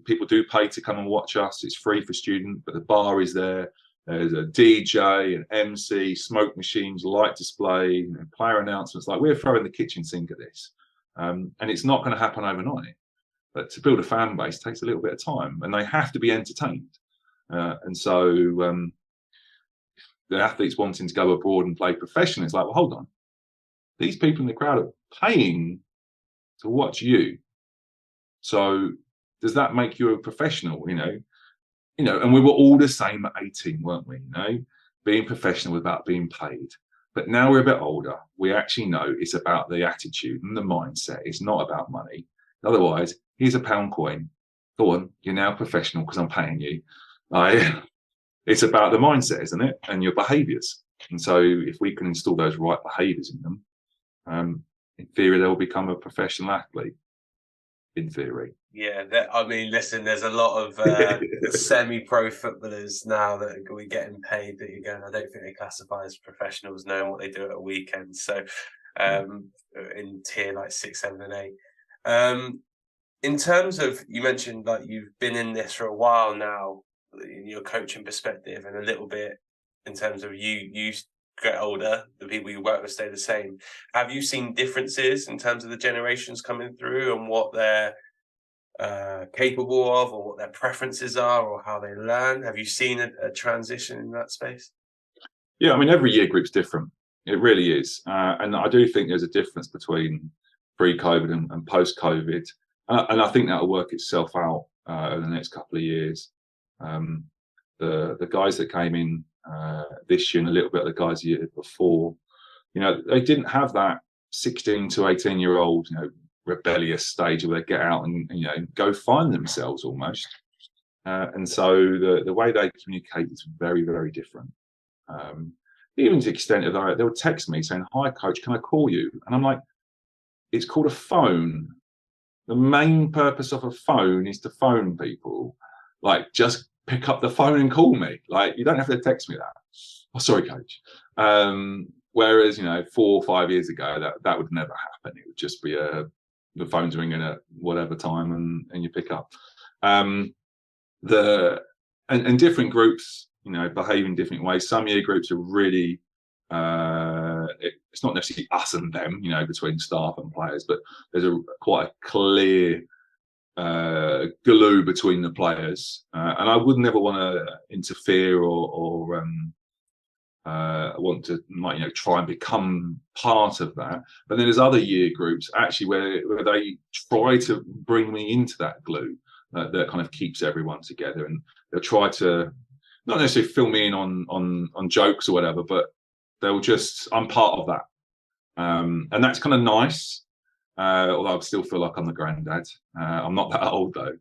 people do pay to come and watch us. It's free for students, but the bar is there. There's a DJ, an MC, smoke machines, light display, player announcements. Like, we're throwing the kitchen sink at this. And it's not going to happen overnight. But to build a fan base takes a little bit of time, and they have to be entertained. And so the athletes wanting to go abroad and play professionally, it's like, well, hold on. These people in the crowd are paying to watch you. So does that make you a professional, and we were all the same at 18, weren't we? Being professional without being paid. But now we're a bit older. We actually know it's about the attitude and the mindset. It's not about money. Otherwise, here's a pound coin. Go on, you're now professional because I'm paying you. It's about the mindset, isn't it? And your behaviours. And so if we can install those right behaviours in them, in theory, they'll become a professional athlete. In theory. Yeah, listen, there's a lot of semi-pro footballers now that are getting paid that you're going, I don't think they classify as professionals knowing what they do at a weekend. So in tier like 6, 7 and 8. In terms of, you mentioned like you've been in this for a while now, in your coaching perspective, and a little bit in terms of you get older, the people you work with stay the same. Have you seen differences in terms of the generations coming through and what they're capable of, or what their preferences are, or how they learn? Have you seen a transition in that space? Yeah, every year group's different. It really is. And I do think there's a difference between pre-COVID and post-COVID. And I think that'll work itself out over the next couple of years. The guys that came in this year and a little bit of the guys the year before, they didn't have that 16 to 18-year-old, rebellious stage where they get out and go find themselves almost. And so the way they communicate is very, very different. Even to the extent of they'll text me saying, "Hi, coach, can I call you?" And I'm like, it's called a phone. the main purpose of a phone is to phone people. Like, just pick up the phone and call me. Like, you don't have to text me that. Oh, sorry, coach. Whereas, 4 or 5 years ago, that would never happen. It would just be the phone's ringing at whatever time and you pick up. And different groups, behave in different ways. Some year groups are really, it's not necessarily us and them, between staff and players, but there's quite a clear glue between the players, and I would never want to interfere or want to try and become part of that. But then there's other year groups actually where they try to bring me into that glue that kind of keeps everyone together, and they'll try to not necessarily fill me in on jokes or whatever, but they'll just, I'm part of that, and that's kind of nice. Although I still feel like I'm the granddad. I'm not that old though.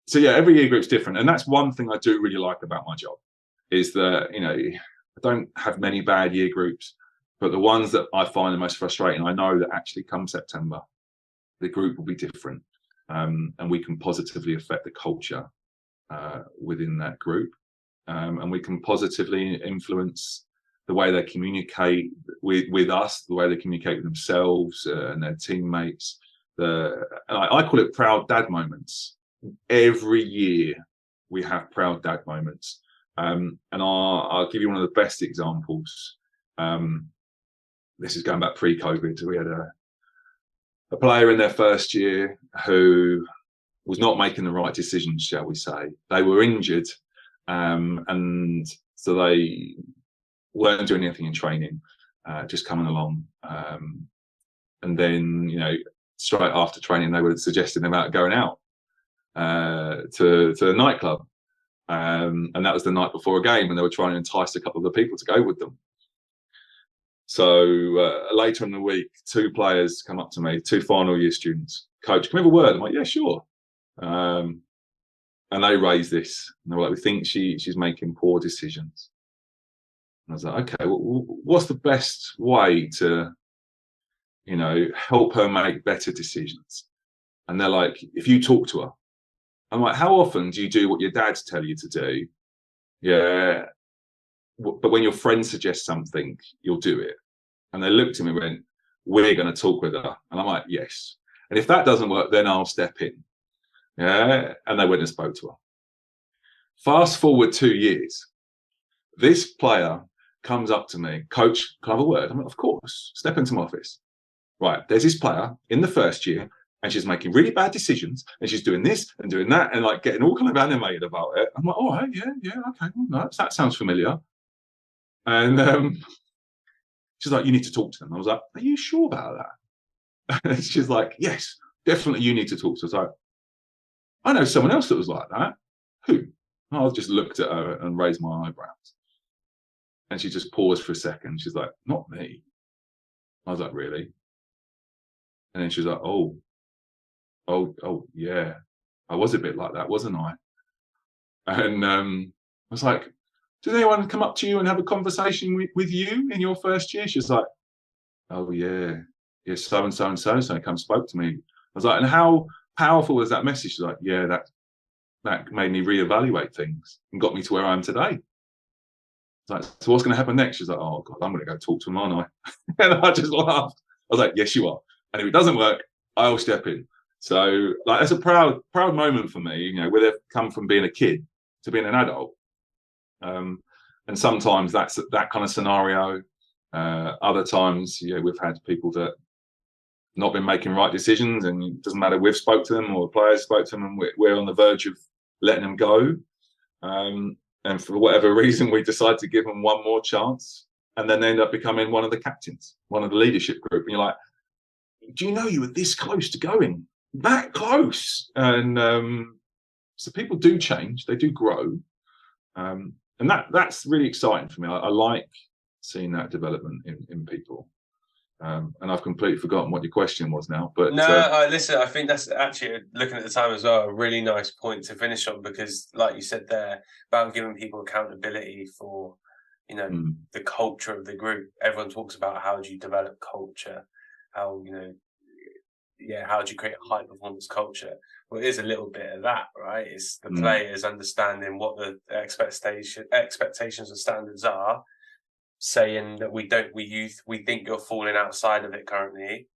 So yeah, every year group's different, and that's one thing I do really like about my job, is that I don't have many bad year groups, but the ones that I find the most frustrating, I know that actually come September, the group will be different, and we can positively affect the culture within that group, and we can positively influence the way they communicate with us, the way they communicate with themselves and their teammates. I call it proud dad moments. Every year we have proud dad moments. And I'll give you one of the best examples. This is going back pre-COVID. We had a player in their first year who was not making the right decisions, shall we say. They were injured, and so they weren't doing anything in training, just coming along. And then, straight after training, they were suggesting about going out to a nightclub. And that was the night before a game, and they were trying to entice a couple of the people to go with them. So later in the week, 2 players come up to me, 2 final year students. Coach, can we have a word? I'm like, yeah, sure. And they raised this. And they were like, we think she's making poor decisions. And I was like, okay, well, what's the best way to, help her make better decisions? And they're like, if you talk to her. I'm like, how often do you do what your dads tell you to do? Yeah. But when your friend suggests something, you'll do it. And they looked at me and went, we're going to talk with her. And I'm like, yes. And if that doesn't work, then I'll step in. Yeah. And they went and spoke to her. Fast forward 2 years. This player comes up to me, coach, can I have a word? I'm like, of course, step into my office. Right, there's this player in the first year, and she's making really bad decisions, and she's doing this and doing that, and like getting all kind of animated about it. I'm like, all right, yeah, okay, well, no, that sounds familiar. And she's like, you need to talk to them. I was like, are you sure about that? And she's like, yes, definitely you need to talk to us. Like, I know someone else that was like that. Who? And I just looked at her and raised my eyebrows. And she just paused for a second. She's like, not me. I was like, really? And then she was like, oh, yeah. I was a bit like that, wasn't I? And I was like, did anyone come up to you and have a conversation with you in your first year? She's like, oh, yeah. Yeah, so-and-so and so-and-so come spoke to me. I was like, and how powerful was that message? She's like, yeah, that made me reevaluate things and got me to where I am today. Like, so what's going to happen next? She's like, oh God, I'm going to go talk to him, aren't I? And I just laughed. I was like, yes, you are. And if it doesn't work, I'll step in. So like, that's a proud moment for me, where they've come from being a kid to being an adult. And sometimes that's that kind of scenario. Other times, we've had people that not been making right decisions, and it doesn't matter, we've spoke to them or the players spoke to them, and we're on the verge of letting them go. And for whatever reason, we decide to give them one more chance, and then they end up becoming one of the captains, one of the leadership group. And you're like, do you know you were this close to going? That close. And so people do change, they do grow. And that's really exciting for me. I like seeing that development in people. And I've completely forgotten what your question was now. But no, listen, I think that's actually, looking at the time as well, a really nice point to finish on, because like you said there, about giving people accountability for, the culture of the group. Everyone talks about how do you develop culture, how, how do you create a high performance culture? Well, it is a little bit of that, right? It's the players understanding what the expectations and standards are, saying that we think you're falling outside of it currently,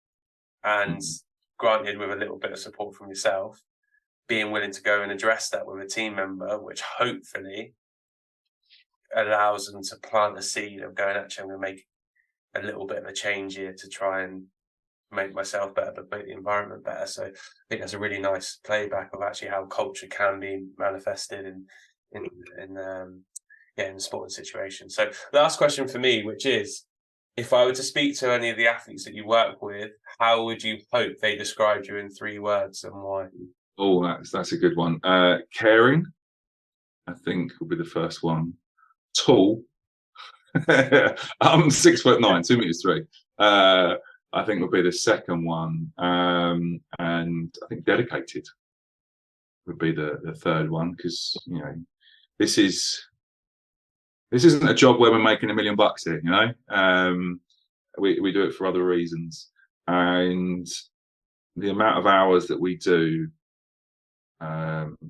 and granted with a little bit of support from yourself, being willing to go and address that with a team member, which hopefully allows them to plant a seed of going, actually, I'm going to make a little bit of a change here to try and make myself better, but make the environment better. So I think that's a really nice playback of actually how culture can be manifested in the sporting situation. So last question for me, which is, if I were to speak to any of the athletes that you work with, how would you hope they described you in 3 words, and why? Oh, that's a good one. Caring, I think, will be the first one. Tall. I'm 6'9", 2 meters 3. I think will be the second one, and I think dedicated would be the third one, because this isn't a job where we're making $1 million here. We do it for other reasons, and the amount of hours that we do.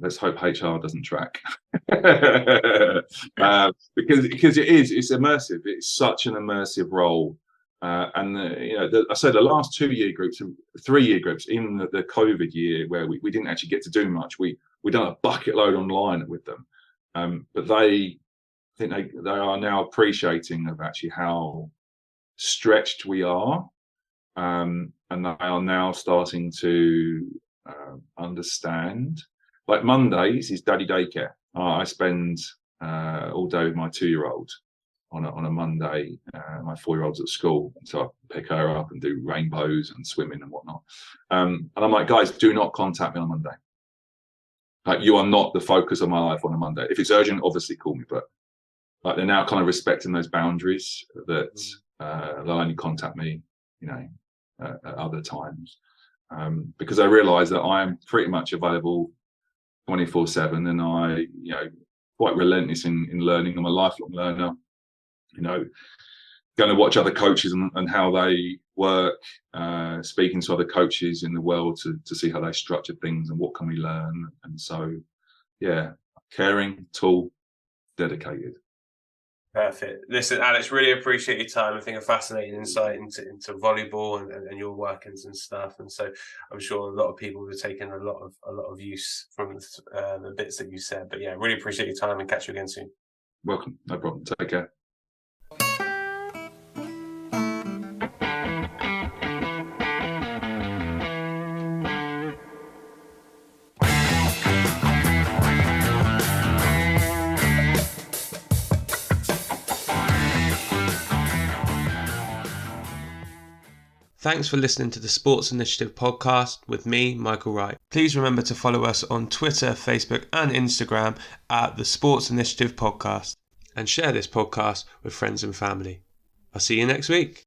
Let's hope HR doesn't track, because it's immersive. It's such an immersive role, and I say the last 2-year groups, 3-year groups in the COVID year, where we didn't actually get to do much. We done a bucket load online with them, but I think they are now appreciating of actually how stretched we are, and they are now starting to understand. Like Mondays is daddy daycare. I spend all day with my 2-year-old on a Monday. My 4-year-old's at school, so I pick her up and do rainbows and swimming and whatnot. And I'm like, guys, do not contact me on Monday. Like, you are not the focus of my life on a Monday. If it's urgent, obviously call me. But like, they're now kind of respecting those boundaries, that they'll only contact me, at other times. Because I realise that I'm pretty much available 24/7, and I, quite relentless in learning. I'm a lifelong learner. Going to watch other coaches and how they work, speaking to other coaches in the world to see how they structure things and what can we learn. And so, caring, tall, dedicated. Perfect. Listen, Alex, really appreciate your time. I think a fascinating insight into volleyball and your workings and stuff. And so I'm sure a lot of people have taken a lot of use from the bits that you said. But really appreciate your time, and catch you again soon. Welcome. No problem. Take care. Thanks for listening to the Sports Initiative podcast with me, Michael Wright. Please remember to follow us on Twitter, Facebook and Instagram at the Sports Initiative Podcast, and share this podcast with friends and family. I'll see you next week.